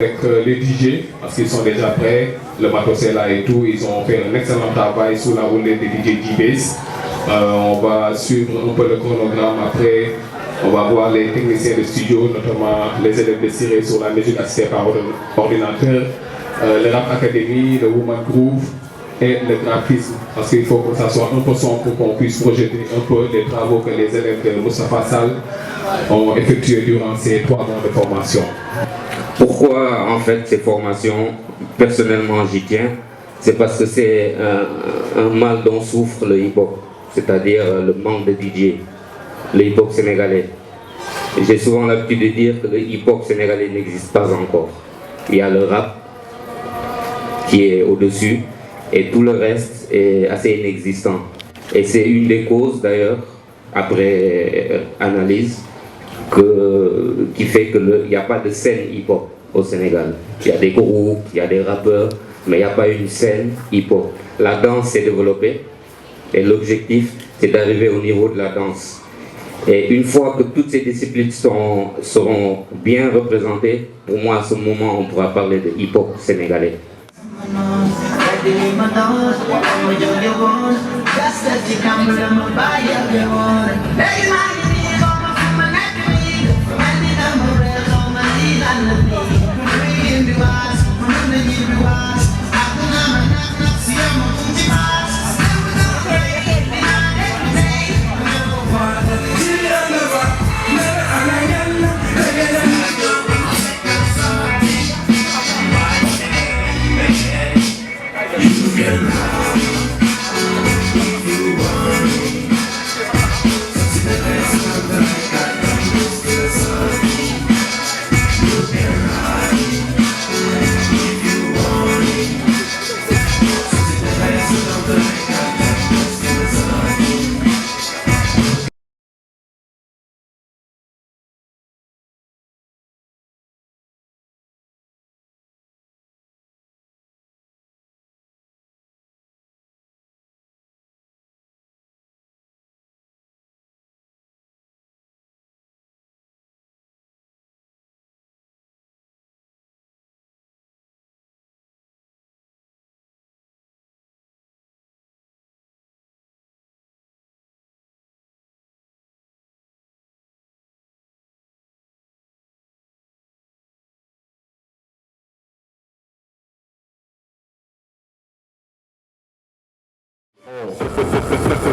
avec les DJ, parce qu'ils sont déjà prêts, le matos est là et tout, ils ont fait un excellent travail sous la roulette des DJ D-Bass. On va suivre un peu le chronogramme après, on va voir les techniciens de studio, notamment les élèves de Ciré sur la musique assistée par ordinateur, le Rap Academy, le Woman Groove et le graphisme, parce qu'il faut que ça soit un peu sombre pour qu'on puisse projeter un peu les travaux que les élèves de Moustapha Sall ont effectués durant ces 3 mois de formation. Pourquoi en fait ces formations, personnellement j'y tiens, c'est parce que c'est un mal dont souffre le hip-hop, c'est-à-dire le manque de DJ, le hip-hop sénégalais. J'ai souvent l'habitude de dire que le hip-hop sénégalais n'existe pas encore. Il y a le rap qui est au-dessus et tout le reste est assez inexistant. Et c'est une des causes d'ailleurs, après analyse, qui fait qu'il n'y a pas de scène hip-hop au Sénégal. Il y a des groupes, il y a des rappeurs, mais il n'y a pas une scène hip-hop. La danse s'est développée et l'objectif c'est d'arriver au niveau de la danse. Et une fois que toutes ces disciplines seront bien représentées, pour moi à ce moment on pourra parler de hip-hop sénégalais.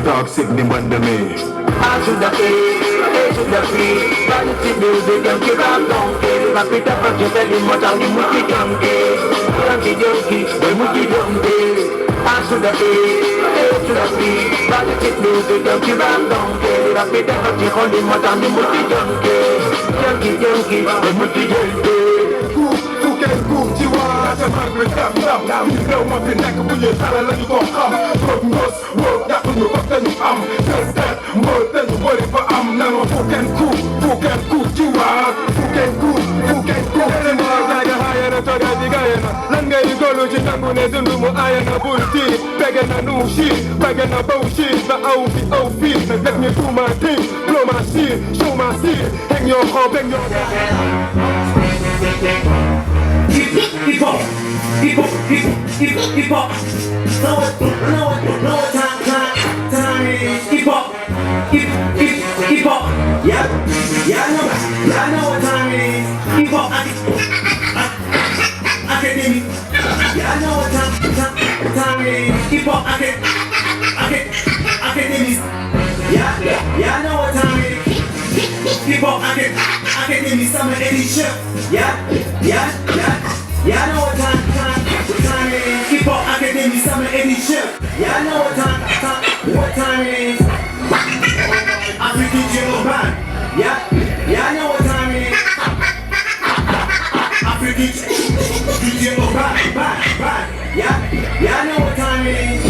Toxic ni mwende me I should have paid, should have paid. Vanity music and keep on donkey. Rap it up and just tell him what I'm muti junkie, the muti junkie. I should have paid, should have paid. Vanity music and keep on donkey. Rap it up and just tell him what I'm muti junkie, the muti junkie. Tu vois, c'est mal que t'aimes l'âme. Tu sais au moins que nekk bu ñuy xale la ñu ko xam. Roog mos, roog yàq ñu ko te ñu am. Test, moo te ñu bëri ba am. Nanga fu kenn ku, tu vois. Fu kenn ku. Seen moo jaaga xaaya na toga di gaaya na. Lan ngay golu ci nangu ne dundu mu aaya na bul tiit. Bege na nu shit, bege na bow shit. Ba aw fi, nag def ñu tuuma ting. Blow my shit, show my shit. Hang your hop, hang your Hip hop. Know what time it is. Hip hop. Yeah, I know what time it is. Hip hop academy. Yeah, I know what time it is. Hip hop academy. Yeah, I know what time it is. Hip hop academy summer edition. Yeah, I know what time it is. Hip hop academy summer edition. Yeah, I know what time it is. African General Band. Yeah, I know what time it is. African General Band. Yeah, I know what time it is.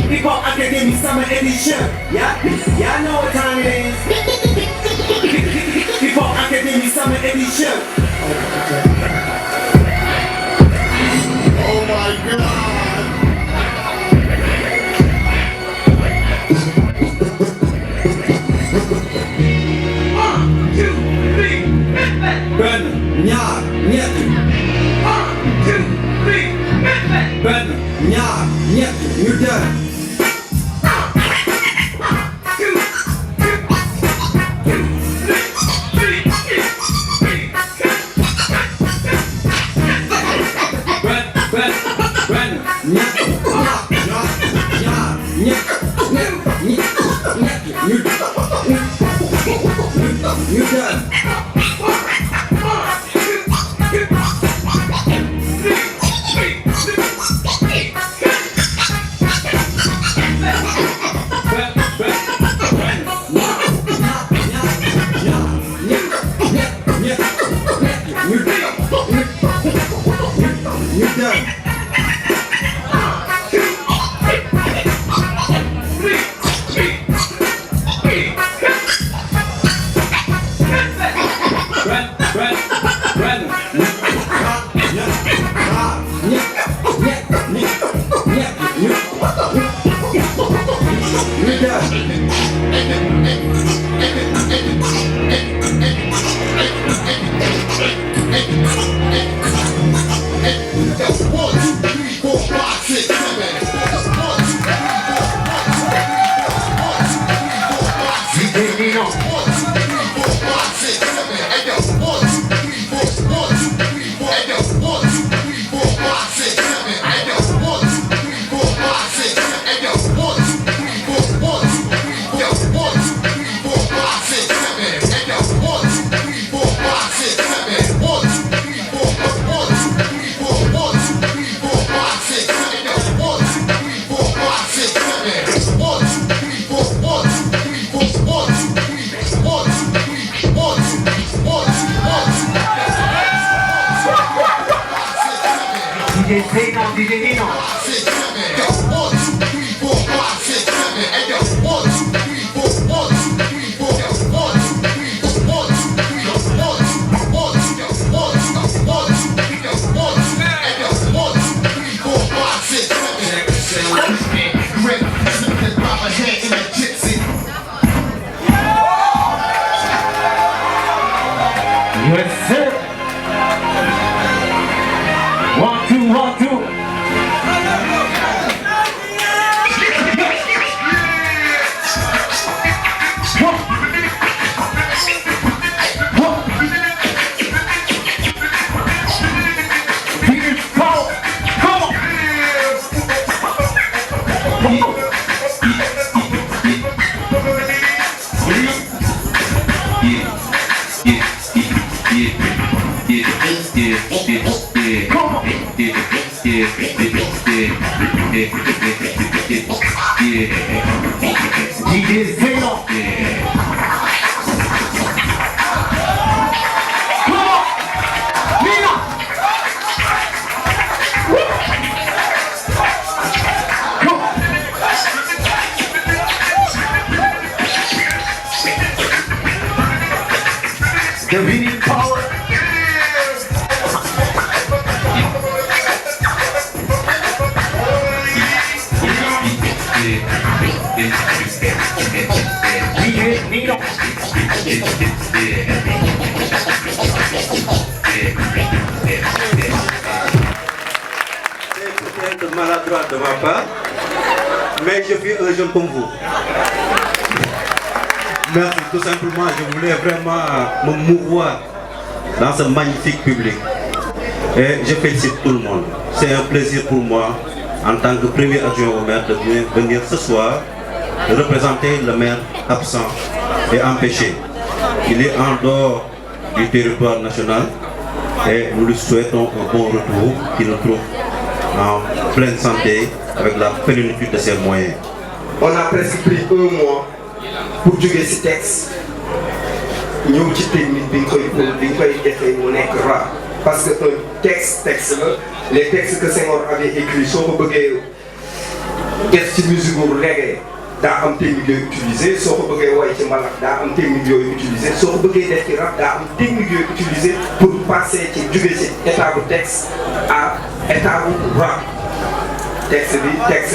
Hip hop academy summer edition. Yeah, I know what time it is. Hip hop academy summer edition. Oh my God. Benn, ñaar, ñett Yes, sir. 1, 2, 1, 2. DJ Zeno. Come on, Nina. Come on. The winning power. DJ Nino. C'est peut-être maladroit de ma part, mais je fais un jeu comme vous. Merci, tout simplement, je voulais vraiment me mouvoir dans ce magnifique public. Et je félicite tout le monde. C'est un plaisir pour moi, en tant que premier adjoint au maire, de venir ce soir représenter le maire absent et empêché. Il est en dehors du territoire national et nous lui souhaitons un bon retour, qu'il nous trouve en pleine santé avec la plénitude de ses moyens. On a presque pris un mois pour jouer ce texte. Nous avons technique bi koy defee mu nekk rare parce que un texte là, les textes que Senghor avait écrits soo ko bëggee def ci musique bu reggae daa am technique yooyu utilisé soo ko bëggee woy ci mbalax daa am technique yooyu utilisé soo ko bëggee def ci rap daa am technique yooyu utilisé pour passer ci jóge ci état bu texte à état bu rap. Texte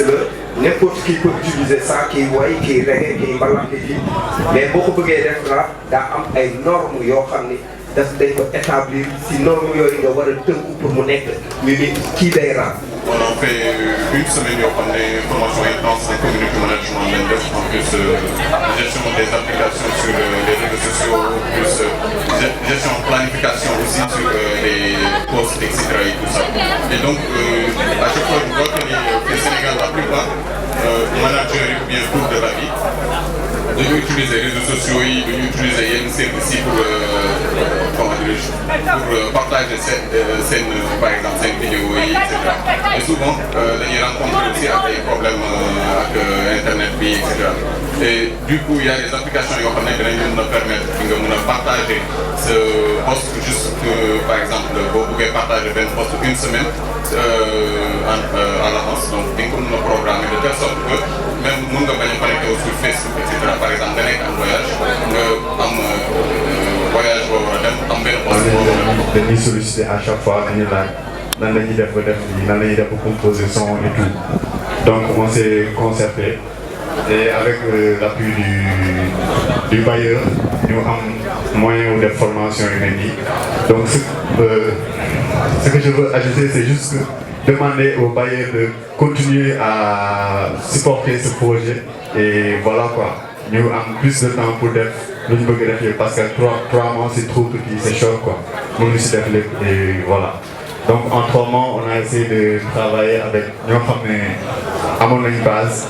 là, n'importe qui peut utiliser ça, qui voit, qui reggae, qui mbalax, qui mais beaucoup de gens rap daa am ay normes yoo xam ni daf dañ ko établir si normes yooyu nga war a tënku pour mu nekk ñu ni kii day rap. On a fait une semaine yoo xam ne formation intense de community management lañ def en plus gestion des applications sur les réseaux réseaux sociaux, plus gestion, planification aussi sur les posts, etc. et tout ça. Et donc, à chaque fois, je vois que le Sénégal, la plupart, managers ou bien cours de la vie, dañuy utiliser les réseaux sociaux yi dañuy utiliser yenn services yi pour partager seen par exemple seen vidéo yi et cetera et souvent dañuy rencontrer aussi ak ay problèmes ak internet bi et cetera et du coup il y a des applications yoo xam ne dinañ mën a permettre nga mën a partager ce post juste par exemple boo bëggee partager benn post une semaine à l'avance donc di nga ko mën a programmer de telle sorte que même mën nga bañ a connecté sur Facebook et cetera par exemple nga nekk en voyage nga am voyage boo war a dem am benn poste boo war a dem. dañuy solliciter à chaque fois dañuy laaj nan la ñuy def ba def lii nan la ñuy def ba composer son et tout donc on s'est concerté et avec l'appui du bailleur ñu am moyen de formation yu mel nii donc ce que je veux ajouter c'est juste que demander au bailleur de continuer à supporter ce projet et voilà quoi ñu am plus de temps pour def lu ñu bëgg def yëpp parce que 3 mois c'est trop petit c'est chaud quoi mënuñu si def lépp et voilà donc en 3 mois on a essayé de travailler avec ñoo xam ne amoon nañu base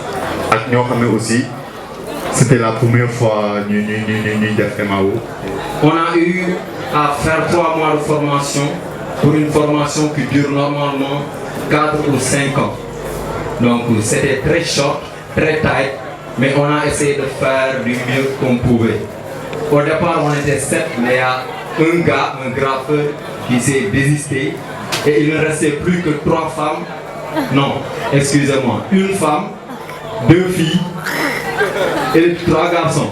ak ñoo xam ne aussi c'était la première fois ñuy def MAO. On a eu à faire 3 mois de formation pour une formation qui dure normalement 4 ou 5 ans. Donc c'était très short, très tight, mais on a essayé de faire du mieux qu'on pouvait. Au départ on était 7, mais il y a un gars, un graffeur qui s'est désisté et il ne restait plus que 3 femmes. Non, excusez-moi, une femme, 2 filles et 3 garçons.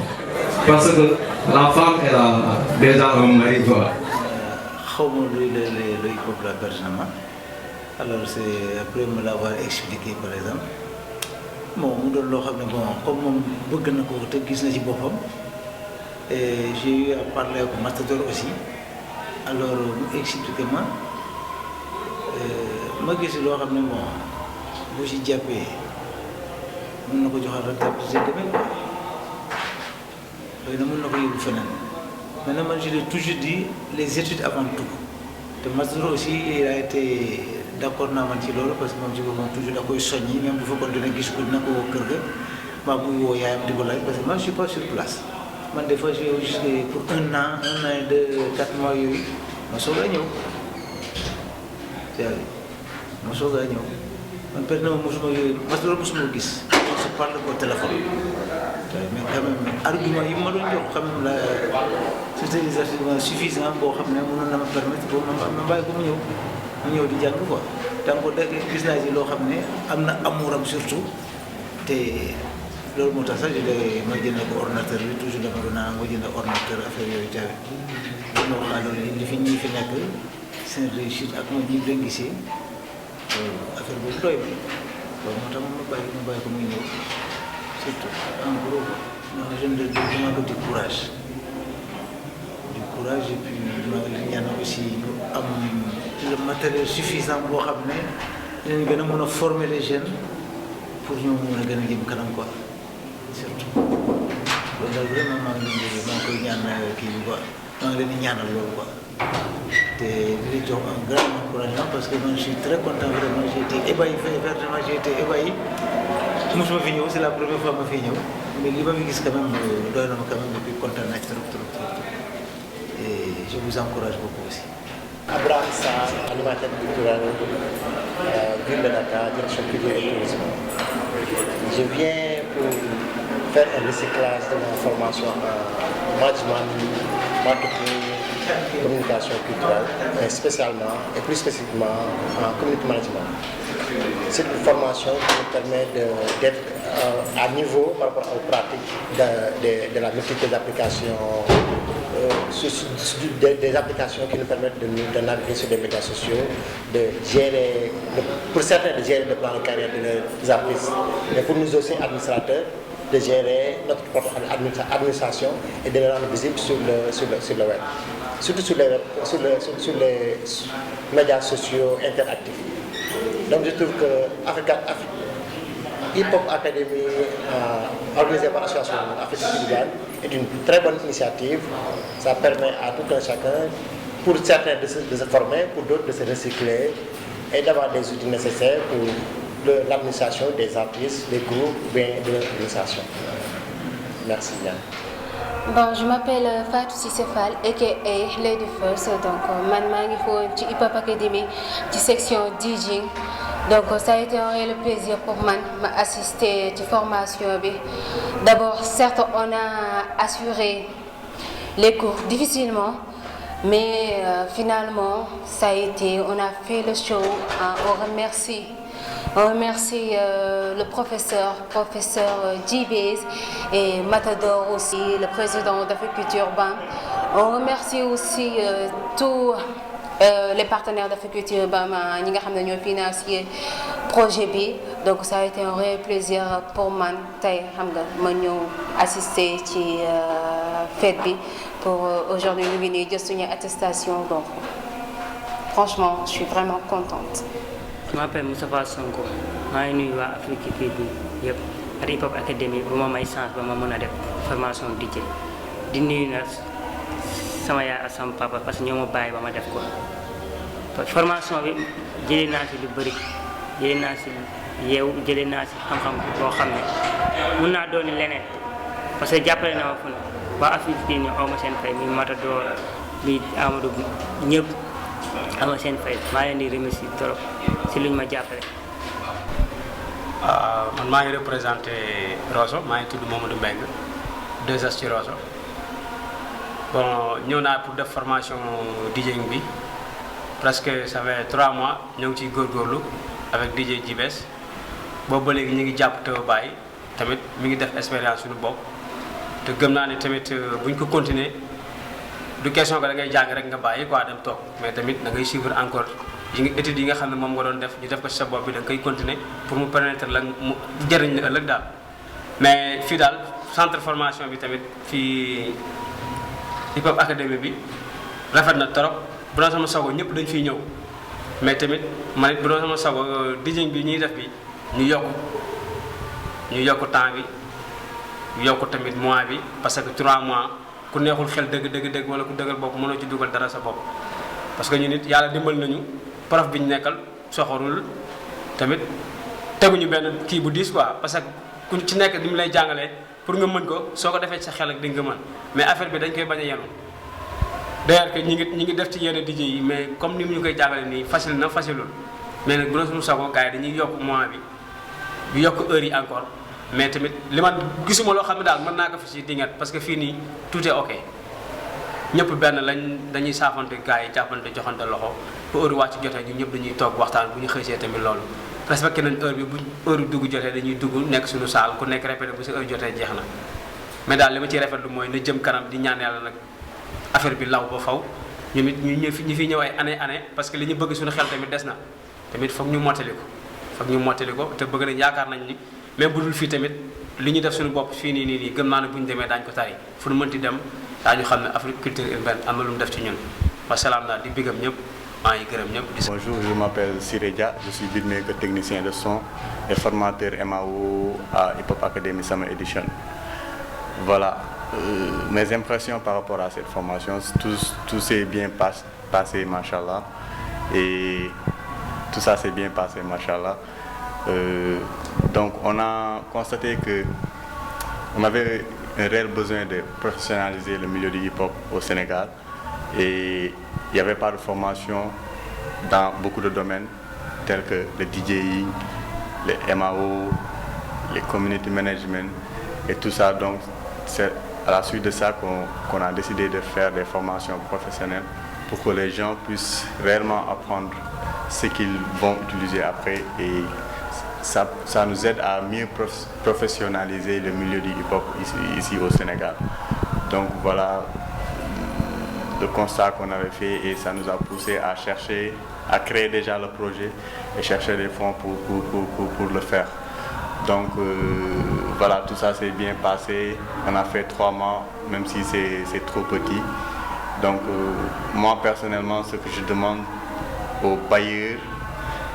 Parce que la femme elle a déjà un mari quoi. Xawma luy le hip-hop là personnellement. Alors c'est après me l'avoir expliqué par exemple. Bon mu doon loo xam ne bon comme moom bëgg na ko te gis na ci boppam et j'ai eu à parler avec Matador aussi alors mu expliqué ma gis loo xam ne bon bu ci jàppee mën na ko joxaat rek jàpp ci demee quoi xëy na mën na ko yóbbu feneen maintenant man je l'ai toujours dit les études avant tout te Matador aussi il a été d'accord naa man ci loolu parce que moom ci boppam toujours da koy soññi même bu fekkoon dina gis ko dina ko woo kër ga maa muy woo yaayam di ko laaj parce que moi je suis pas sur place man des fois je vais juste pour un an et 4 mois yooyu ma soog a ñëw c'est-à-dire ma soog a ñëw man personnellement mosuma yooyu mosuma gis on se parle au téléphone mais quand même argument yi ma doon jox quand même la c'était des arguments suffisants boo xam ne mënoon na ma permettre boo ma bàyyi ko mu ñëw di jàng quoi donc gis naa ci loo xam ne am na amuram surtout te loolu moo tax sax ma jënd ko ordinateur bi toujours dama doon naan ma jënd ordinateur affaire yooyu tamit donc alors li fi ñi fi nekk seen réussite ak moom ñi leen gisee affaire boobu doy ma loolu moo tax ma bàyyi ko muy ñëw surtout en gros non je ne demande que du courage et puis maa ngi leen ñaan aussi ñu am le matériel suffisant boo xam ne dinañ gën a mën a former les jeunes pour ñu mën a gën a jëm kanam quoi surtout loolu daal vraiment maa ngi koy ñaan kii bi quoi maa ngi leen di ñaanal loolu quoi te di jox un grand encouragement parce que man je suis très content vraiment j'ai été ébahi vraiment j'ai été ébahi mosuma fi ñëw c'est la première fois ma fi ñëw mais li ma fi gis quand même doy na ma quand même depuis kontaan naa ci trop et je vous encourage beaucoup aussi. Abraham Sarr, animateur culturel, ville de Dakar, direction culture et tourisme. Je viens pour faire un recyclage de ma formation en management, marketing, communication culturelle, mais spécialement et plus spécifiquement en community management. C'est une formation qui me permet d'être à niveau par rapport aux pratiques de la multitude des applications. Des applications qui nous permettent de naviguer sur des médias sociaux, de gérer, pour certains de gérer le plan de carrière de leurs artistes, mais pour nous aussi administrateurs, de gérer notre propre administration et de les rendre visibles sur le web, surtout sur les médias sociaux interactifs. Donc je trouve que Hip Hop Academy, organisée par l'association Afrique Sénégal, est une très bonne initiative. Ça permet à tout un chacun, pour certains de se former, pour d'autres de se recycler et d'avoir des outils nécessaires pour l'administration des artistes, des groupes, bien de l'organisation. Merci bien. Bon, je m'appelle Fatou Sissefal, a.k.a. Lady First. Donc, je suis Hip Hop Academy, section DJing. Donc, ça a été un réel plaisir pour moi d'assister à cette formation. D'abord, certes, on a assuré les cours difficilement, mais finalement, ça a été, on a fait le show. On remercie le professeur G-Base et Matador aussi, le président d'Africulture Bank. On remercie aussi tous les partenaires d'Africulture Bank qui ont financé le projet B. Donc ça a été un réel plaisir pour moi d'assister à cette fête pour aujourd'hui nous venir juste une attestation. Donc franchement, je suis vraiment contente. Je m'appelle Moustapha Sonko, je suis venu à Afrique à Hip Hop Academy pour ma chance pour ma formation DJ. Je suis sama yaay ak sama papa parce que ñoo ma bàyyi ba ma def ko formation bi jëlee naa ci lu bëri jëlee naa ci yeewu jëlee naa ci xam-xam boo xam ne mun naa dooni leneen parce que jàppale na ma fu ne waa Afrique bii ñu aw ma seen fay mi Matador mi Amadou ñëpp aw ma seen fay maa leen di remercier trop si luñ ma jàppale. man maa ngi représenté Rosso maa ngi tudd Mamadou Mbengue 2S ci Rosso. Bon, nous avons pour la formation DJing bi presque ça fait 3 mois nous ci gorgorlu avec DJ Jibes bobu légui ñi ngi japp te bay tamit mi ngi def expérience suñu bop te gëm na né tamit buñ ko continuer du question que da ngay jang rek nga bayyi quoi dem tok mais tamit da ngay suivre encore yi nga étude yi nga xamné mom nga doon def ñu def ko ci sa bop bi da ngay continuer pour mu permettre la mu jëriñ la ëlëk dal mais fi dal centre formation bi tamit fi Hip Hop Academy bi rafet na trop bu doon sama sago ñëpp dañ fiy ñëw mais tamit man it bu doon sama sago DJing bi ñuy def bi ñu yokk temps bi ñu yokk tamit mois bi parce que 3 mois ku neexul xel dëgg wala ku dëggal bopp mënoo ci dugal dara sa bopp parce que ñu nit yàlla dimbal nañu prof bi ñu nekkal soxorul tamit teguñu benn kii bu diis quoi parce que ku ci nekk di mu lay jàngalee pour nga mën ko soo ko defee sa xel ak di nga mën mais affaire bi dañ koy bañ a yenu d'ailleurs que ñi ngi def ci yenn DJ yi mais comme ni mu ñu koy jàngale nii facile na facilul mais nag bu doon suñu sago gars yi dañuy yokk mois bi di yokk heure yi encore mais tamit li man gisuma loo xam ne daal mën naa ko fi ci dingat parce que fii nii tout est ok ñëpp benn lañ dañuy saafante gars yi jàppante joxante loxo bu heure wàcc jotee ñu ñëpp dañuy toog waxtaan bu ñu xëysee tamit loolu respecté nañ heure bi bu heure dugg jotee dañuy dugg nekk suñu saal ku nekk répété bu sa heure jotee jeex na mais daal li ma ciy rafetlu mooy na jëm kanam di ñaan yàlla nag affaire bi law ba faw ñoom it ñu fi ñëw ay année parce que li ñu bëgg suñu xel tamit des na tamit foog ñu mottali ko te bëgg nañ yaakaar nañ ni même bu dul fii tamit li ñu def suñu bopp fii nii gëm naa ne bu ñu demee daañu ko tari fu nu mënti dem daañu xam ne Afrique culture urbaine am na lu mu def ci ñun wasalaam daal di bigam ñëpp. Bonjour, je m'appelle Sireja, je suis beatmaker technicien de son et formateur MAO à Hip Hop Academy Summer Edition. Voilà, mes impressions par rapport à cette formation, tout s'est bien passé, machallah, et tout ça s'est bien passé, machallah. Donc on a constaté que on avait un réel besoin de professionnaliser le milieu du hip-hop au Sénégal et il n'y avait pas de formation dans beaucoup de domaines tels que le DJing, les MAO, les community management et tout ça. Donc c'est à la suite de ça qu'on a décidé de faire des formations professionnelles pour que les gens puissent réellement apprendre ce qu'ils vont utiliser après et ça nous aide à mieux professionnaliser le milieu du hip-hop ici au Sénégal. Donc voilà le constat qu'on avait fait et ça nous a poussé à chercher, à créer déjà le projet et chercher des fonds pour le faire. Donc voilà, tout ça s'est bien passé. On a fait 3 mois, même si c'est trop petit. Donc moi personnellement, ce que je demande aux bailleurs,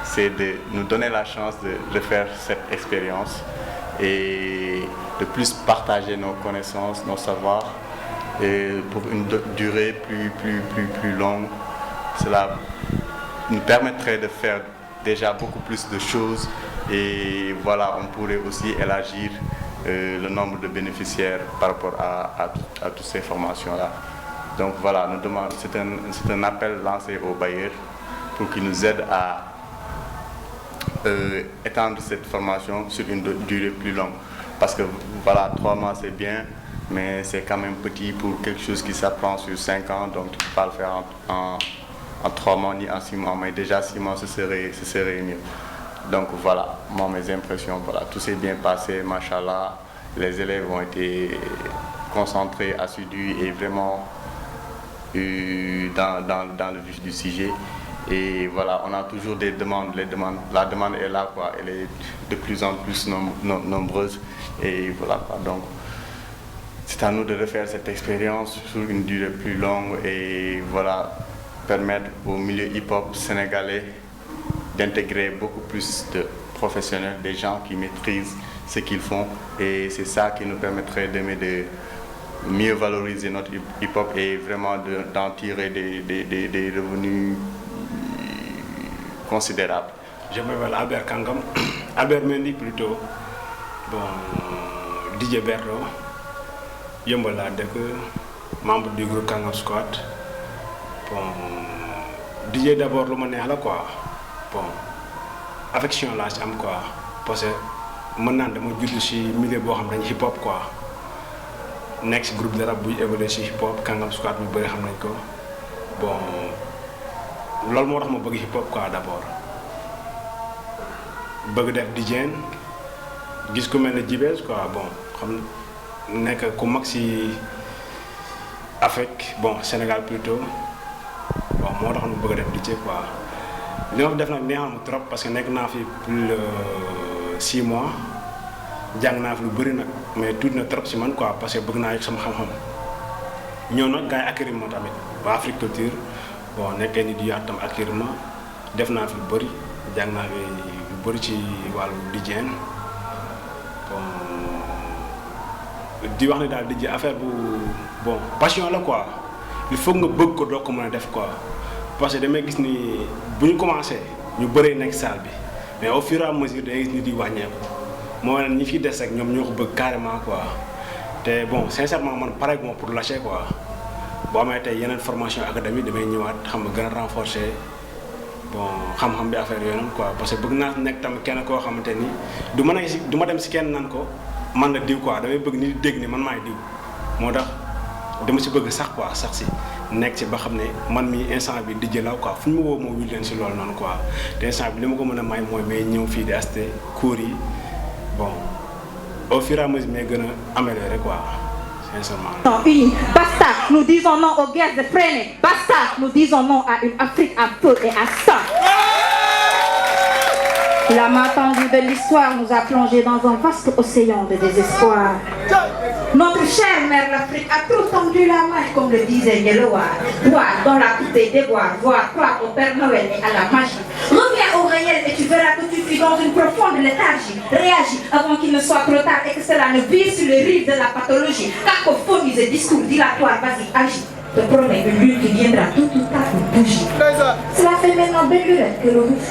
c'est de nous donner la chance de faire cette expérience et de plus partager nos connaissances, nos savoirs, et pour une durée plus longue. Cela nous permettrait de faire déjà beaucoup plus de choses et voilà, on pourrait aussi élargir le nombre de bénéficiaires par rapport à toutes ces formations-là. Donc voilà, c'est un appel lancé aux bailleurs pour qu'ils nous aident à étendre cette formation sur une durée plus longue. Parce que voilà, 3 mois c'est bien, mais c'est quand même petit pour quelque chose qui s'apprend sur 5 ans, donc tu ne peux pas le faire en 3 mois ni en 6 mois, mais déjà 6 mois ce serait mieux. Donc voilà, moi mes impressions, voilà, tout s'est bien passé, machallah, les élèves ont été concentrés, assidus et vraiment dans le vif du sujet. Et voilà, on a toujours des demandes, la demande est là, quoi, elle est de plus en plus nombreuse. Et voilà, quoi, donc c'est à nous de refaire cette expérience sur une durée plus longue et voilà, permettre au milieu hip-hop sénégalais d'intégrer beaucoup plus de professionnels, des gens qui maîtrisent ce qu'ils font. Et c'est ça qui nous permettrait de mieux valoriser notre hip-hop et vraiment d'en tirer des revenus considérables. Je m'appelle Albert Kangam, Albert Mendy plutôt. Bon, DJ Berto, Yombola membre du groupe Kangam Squad. Bon, DJ d'abord le monnaie là quoi. Bon, affection là j'aime quoi. Parce que maintenant dama judd ci milieu bo xam dañ hip hop quoi. Next groupe de rap bu évoluer ci hip hop Kangam Squad bu bari xam nañ ko. Bon, lool mo tax ma bëgg hip hop quoi d'abord. Bëgg def DJ gis ko melni Jibes quoi, bon, xam nek ku mag ci Afrique, bon, Sénégal plutôt. Bon, moo tax ñu bëgg def DJ quoi. Li ma def nag neexam trop parce que nekk naa fi plus de 6 mois jàng naa fi lu bëri nag mais tuuti na trop si man quoi parce que bëgg naa yegg sama xam-xam ñëw nag gars yi accueillir ma tamit waa Afrique Culture bon nekkee ni di yaatu tam accueillir ma def naa fi lu bëri jàng naa fi lu bëri ci wàllu DJ bon di wax ne daal DJ affaire bu bon passion la quoi il faut nga bëgg ko doo ko mën a def quoi. Parce que damay gis ni bu ñu commencé ñu bëree nekk salle bi mais au fur et à mesure day gis ni di wàññeeku moo ne ñi fi des rek ñoom ñoo ko bëgg carrément quoi te bon sincèrement man pare gu ma pour lâcher quoi boo amee tey yeneen formation académique damay ñëwaat xam nga gën a renforcer bon xam-xam bi affaire yooyu noonu quoi parce que bëgg naa nekk tamit kenn koo xamante ni du ma dem si kenn nan ko man la diw quoi damay bëgg ni di dégg ni man maay diw moo tax dama si bëgg sax quoi sax si. Nekk ci ba xam ne man mi instant bi di jëlaw quoi fu ñu ma woo moo wul leen si loolu noonu quoi te instant bi li ma ko mën a may mooy may ñëw fii di acheter cours yi bon au fur et à mesure may gën a améliorer quoi sincèrement. Unis, basta, nous disons non aux guerres effrénées, basta, nous disons non à une Afrique à feu et à sang. La main tendue de l'histoire nous a plongés dans un vaste océan de désespoir. Notre chère mère l'Afrique a trop tendu la main, comme le disait Yellowa. Boire dans la coupée des bois, voir croire au Père Noël et à la magie. Reviens au réel et tu verras que tu vis dans une profonde léthargie. Réagis avant qu'il ne soit trop tard et que cela ne vire sur les rives de la pathologie. Cacophonies et discours dilatoires, vas-y, agis. Te promets une lune qui viendra tout ou tard une bougie. Cela fait maintenant belle lurette que le rouge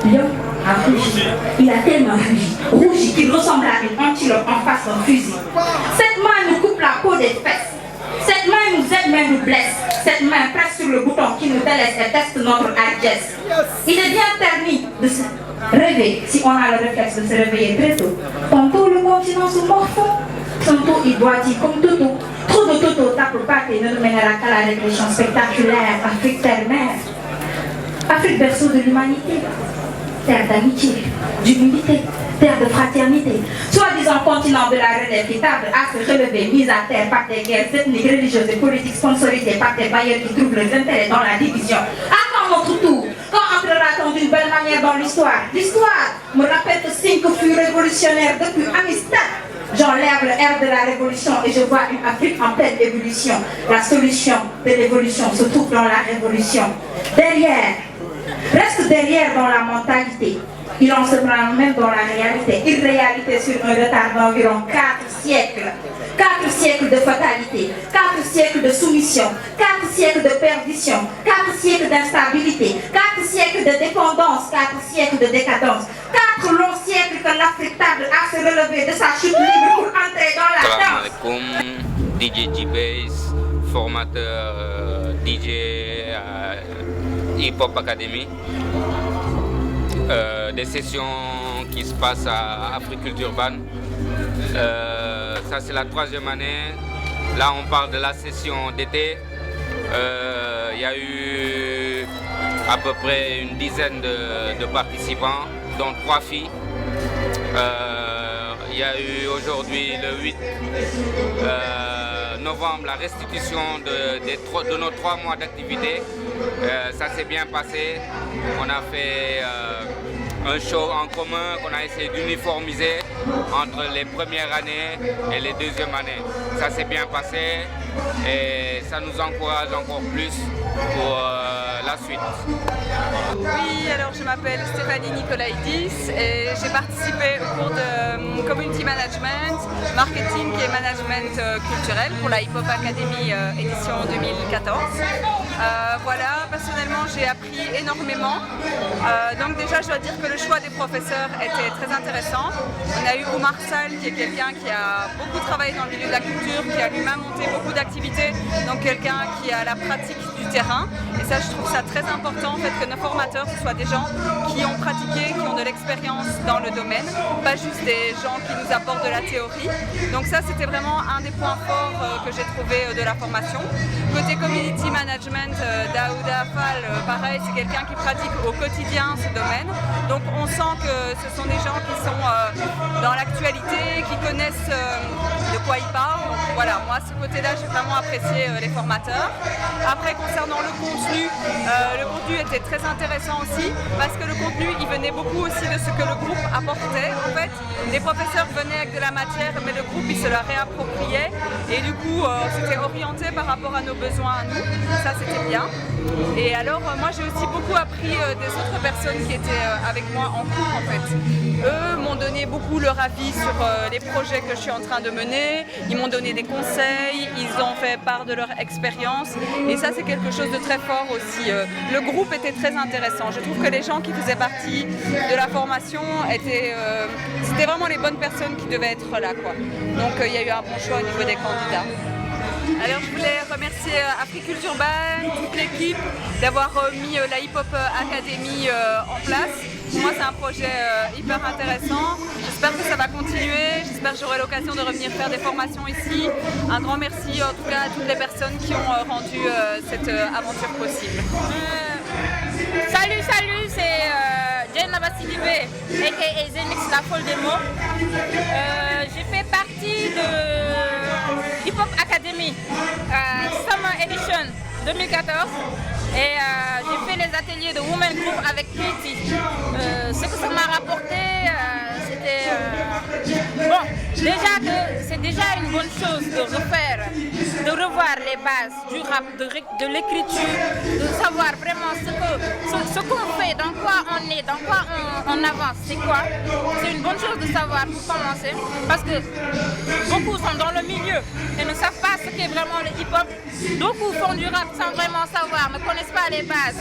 lion a rugi. Il a tellement rougi qu'il ressemble à une antilope en face d'un fusil. Cette main nous coupe la peau des fesses. Cette main nous aide mais nous blesse. Cette main presse sur le bouton qui nous délaisse et teste notre hardiesse. Il est bien permis de se réveiller si on a le réflexe de se réveiller très tôt. Tantôt le continent se morfond, tantôt il boitille comme Toto. Trop de Toto tape pas et ne nous mènera qu'à la régression spectaculaire. Afrique terre-mère, Afrique berceau de l'humanité, terre d'amitié, d'humilité, terre de fraternité, soi-disant continent de la relève qui tarde à se relever, mise à terre par des guerres ethniques, religieuses et politiques sponsorisées par des bailleurs qui trouvent leurs intérêts dans la division. À quand notre tour? Quand entrera-t-on d'une belle manière dans l'histoire? L'histoire me rappelle que Cinq fut révolutionnaire depuis Amistad. J'enlève le R de la révolution et je vois une Afrique en pleine évolution. La solution de l'évolution se trouve dans la révolution. Derrière, reste derrière dans la mentalité. Il en se prend même dans la réalité. Irréalité sur un retard d'environ 4 siècles. 4 siècles de fatalité, 4 siècles de soumission, 4 siècles de perdition, 4 siècles d'instabilité, 4 siècles de dépendance, 4 siècles de décadence, 4 longs siècles que l'Afrique tarde à se relever de sa chute libre pour entrer dans la danse. Salam alaikum, DJ G-Base, formateur DJ Hip Hop Academy. Des sessions qui se passent à Africulture Urban. Ça c'est la 3e année. Là on parle de la session d'été. Il y a eu à peu près une dizaine de participants, dont 3 filles. Il y a eu aujourd'hui le 8 novembre la restitution de nos 3 mois d'activité. Ça s'est bien passé. On a fait un show en commun qu'on a essayé d'uniformiser entre les premières années et les 2e années. Ça s'est bien passé et ça nous encourage encore plus pour la suite. Oui, alors je m'appelle Stéphanie Nicolaïdis et j'ai participé au cours de Community Management, Marketing et Management culturel pour la Hip Hop Academy édition 2014. Voilà, personnellement j'ai appris énormément. Donc déjà je dois dire que le choix des professeurs était très intéressant. On a eu Oumar Sall qui est quelqu'un qui a beaucoup travaillé dans le milieu de la culture, qui a lui-même monté beaucoup d'activités, donc quelqu'un qui a la pratique du terrain. Et ça je trouve ça très important en fait que nos formateurs ce soient des gens qui ont pratiqué, qui ont de l'expérience dans le domaine, pas juste des gens qui nous apportent de la théorie. Donc ça c'était vraiment un des points forts que j'ai trouvé de la formation. Côté community management, Daouda Fall, pareil, c'est quelqu'un qui pratique au quotidien ce domaine. Donc on sent que ce sont des gens qui sont dans l'actualité, qui connaissent de quoi ils parlent. Donc voilà, moi ce côté-là j'ai vraiment apprécié les formateurs. Après concernant le contenu était très intéressant aussi parce que le contenu il venait beaucoup aussi de ce que le groupe apportait. En fait, les professeurs venaient avec de la matière mais le groupe il se la réappropriait et du coup c'était orienté par rapport à nos besoins à nous. Ça c'était bien. Et alors moi j'ai aussi beaucoup appris des autres personnes qui étaient avec moi en cours en fait. Eux m'ont donné beaucoup leur avis sur les projets que je suis en train de mener, ils m'ont donné des conseils, ils ont fait part de leur expérience et ça c'est quelque chose de très fort aussi. Le groupe était très intéressant. Je trouve que les gens qui faisaient partie de la formation c'était vraiment les bonnes personnes qui devaient être là quoi. Donc il y a eu un bon choix au niveau des candidats. Alors je voulais remercier Africulture Urban, toute l'équipe d'avoir mis la Hip Hop Academy en place. Pour moi c'est un projet hyper intéressant, j'espère que ça va continuer, j'espère que j'aurai l'occasion de revenir faire des formations ici. Un grand merci en tout cas à toutes les personnes qui ont rendu cette aventure possible. Salut, c'est Jen Nabassidibé, a.k.a. Zenix La Folle des Mots. J'ai fait partie de Hip Hop Academy Summer Edition 2014 et j'ai fait les ateliers de Women Group avec Katie. Ce que ça m'a rapporté, c'était... bon, déjà que c'est déjà une bonne chose de revoir les bases du rap, de l'écriture, de savoir vraiment ce qu'on fait, dans quoi on est, dans quoi on avance, c'est quoi. C'est une bonne chose de savoir pour commencer, parce que beaucoup sont dans le milieu et ne savent pas ce qu'est vraiment le hip-hop. Beaucoup font du rap sans vraiment savoir, ne connaissent pas les bases.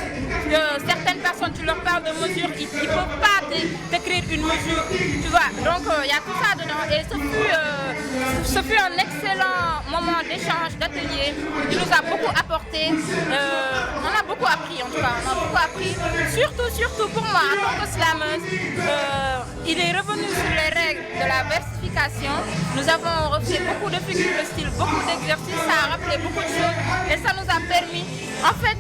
Certaines personnes, tu leur parles de mesure, ils ne peuvent pas décrire une mesure, tu vois. Donc il y a tout ça dedans et ce fut un excellent moment d'échange, d'atelier, qui nous a beaucoup apporté. On a beaucoup appris en tout cas, on a beaucoup appris, surtout pour moi en tant que slameuse. Il est revenu sur les règles de la versification. Nous avons refait beaucoup de figures de style, beaucoup d'exercices, ça a rappelé beaucoup de choses et ça nous a permis, en fait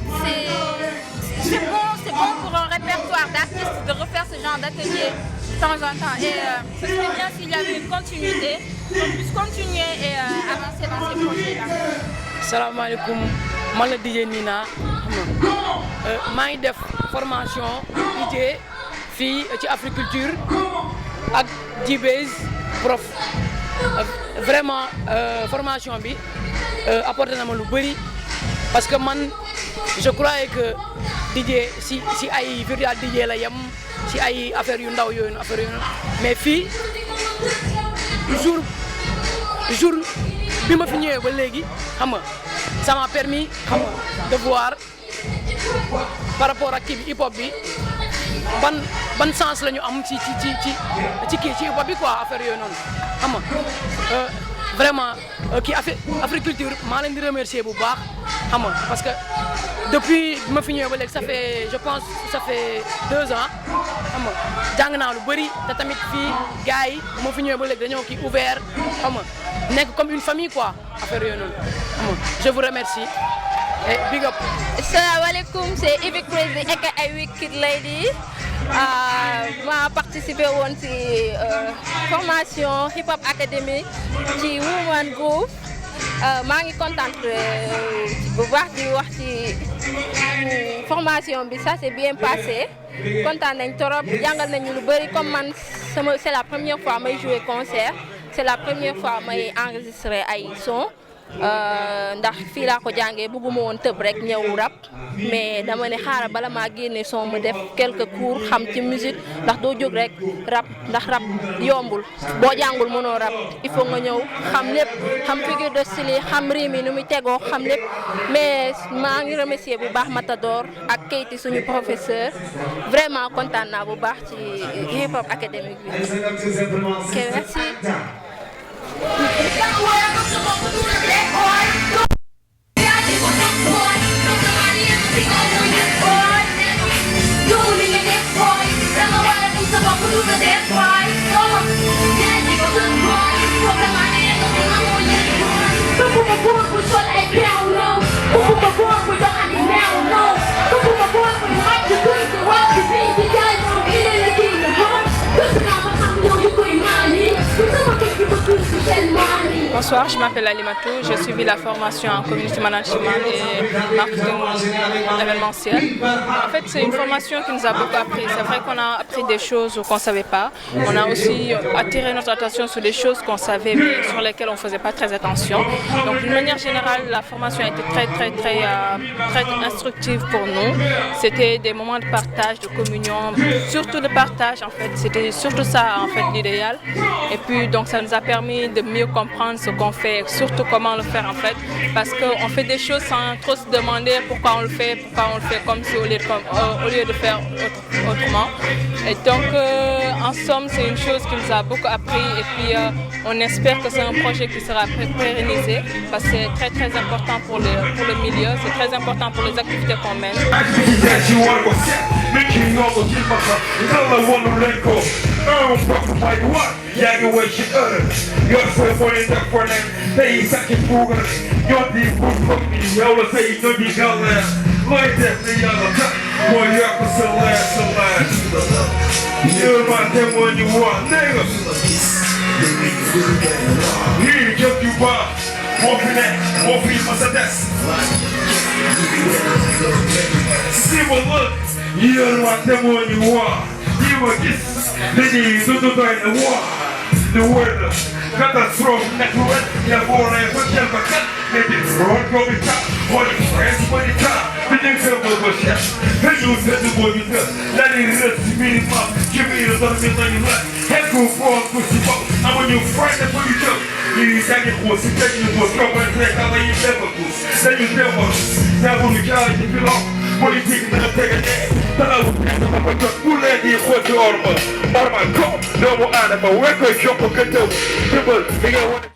c'est bon pour un répertoire d'artistes de refaire ce genre d'atelier de temps en temps et ce serait bien s'il y avait une continuité, qu'on puisse continuer et avancer dans ces projets-là. Salam alaikum, man la DJ Nina. maa ngi def formation DJ fii ci Africulture ak G-Base prof vraiment formation bi apporté na ma lu bëri parce que man je croyais que DJ si ay virtual DJ la yem si ay affaire yu ndaw yooyu mais fii jour jour bi ma fi ñëwee ba léegi xam nga ça m'a permis xam nga de voir par rapport ak kii bi hip hop bi ban sens la ñu am ci hip hop bi quoi affaire yooyu noonu xam nga vraiment kii Africulture maa leen di remercier bu baax xam nga parce que depuis bi ma fi ñëwee ba léegi ça fait je pense ça fait 2 ans xam nga jàng naa lu bëri te tamit fii gars yi bu ma fi ñëwee ba léegi dañoo kii ouvert xam nga nekk comme une famille quoi affaire yooyu noonu xam nga je vous remercie et big up. Asalaamaaleykum c'est Ivy Crazy aka Wicked Lady ma participé woon ci formation hip hop académie ci Woman Group maa ngi contente bu baax di wax ci formation bi ça s'est bien passé kontaan nañ trop jàngal nañu lu bëri comme man c'est la première fois may jouer concert c'est la première fois may enregistrer ay son ndax fii laa ko jàngee bëgguma woon tëb rek ñëw rap mais dama ne xaaral bala maa génne son mu def quelques cours xam ci musique ndax doo jóg rek rap ndax rap yombul boo jàngul mënoo rap il faut nga ñëw xam lépp xam figure de style yi xam rythme yi nu muy tegoo xam lépp mais maa ngi remercier bu baax Matador ak Keyti suñu professeur vraiment kontaan naa bu baax ci hip hop académique bi. Ok, merci. Bonsoir, je m'appelle Alimatou, j'ai suivi la formation en community management et marketing événementiel. En fait, c'est une formation qui nous a beaucoup appris. C'est vrai qu'on a appris des choses qu'on ne savait pas. On a aussi attiré notre attention sur des choses qu'on savait mais sur lesquelles on ne faisait pas très attention. Donc, d'une manière générale, la formation a été très instructive pour nous. C'était des moments de partage, de communion, surtout de partage en fait. C'était surtout ça en fait l'idéal. Et puis donc ça nous a permis de mieux comprendre ce qu'on fait, surtout comment le faire en fait, parce qu'on fait des choses sans trop se demander pourquoi on le fait comme si au lieu de faire autrement. Et donc en somme c'est une chose qui nous a beaucoup appris et puis on espère que c'est un projet qui sera pérennisé parce que c'est très important pour le milieu, c'est très important pour les activités qu'on mène. yaa ngi woy ci heure yor sa mooy def ko ne tey sàcc puugal ñoo di buñ ko yow la say ñoo di gàlleer looy def ni yàlla tax mooy yokk sa leer yërmande moo ñu wax néega lii jëf yu baax moo fi nekk moo fi mas a des si ma lëg yërmande moo ñu wax yi ma gis dañuy dundu doy na wax the word catastrophe natural ya bora ya hotel bakat ne di road go be top holy friends money top the things that will go shit and you said the boy you let it rest minimum give me the something that you like head go for pussy pop and when you find it for you do you take it for sit you for drop and take all you never do then you never now when you carry it belong politique dana tege ne dana ko jot bu leen di xooti orma normal ko doomu aadama wekkoy jokk gëndëw jëbal li nga